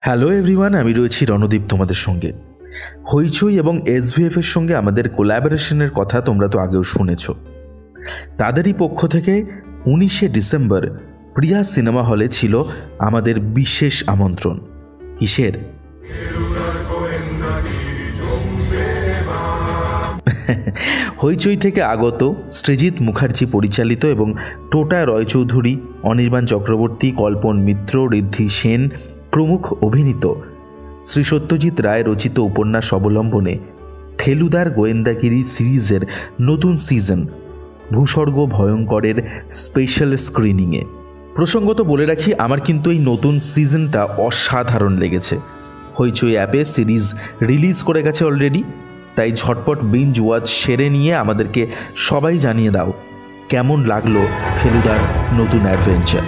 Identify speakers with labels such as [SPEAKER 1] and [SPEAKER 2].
[SPEAKER 1] Hello everyone, আমি রয়েছি রণদীপ তোমাদের সঙ্গে। হইচই এবং এসভিএফ এর সঙ্গে আমাদের কোলাবোরেশনের কথা তোমরা তো আগেও শুনেছ। তাদেরই পক্ষ থেকে 19শে ডিসেম্বর প্রিয়া সিনেমা হলে ছিল আমাদের বিশেষ আমন্ত্রণ। কিসের? হইচই থেকে আগত সৃজিত মুখার্জি পরিচালিত এবং টোটা রয়চৌধুরী, অনির্বাণ চক্রবর্তী, কল্পন মিত্র, ঋদ্ধি সেন প্রমুখ অভিনীত শ্রী সত্যজিৎ রায় রচিত উপন্যাস অবলম্বনে ফেলুদার গোয়েন্দাগিরি সিরিজের নতুন সিজন ভূস্বর্গ ভয়ঙ্করের স্পেশাল স্ক্রিনিংয়ে। প্রসঙ্গত বলে রাখি, আমার কিন্তু এই নতুন সিজনটা অসাধারণ লেগেছে। হইচই অ্যাপে সিরিজ রিলিজ করে গেছে অলরেডি, তাই ঝটপট বিঞ্জ ওয়াচ সেরে নিয়ে আমাদেরকে সবাই জানিয়ে দাও কেমন লাগলো ফেলুদার নতুন অ্যাডভেঞ্চার।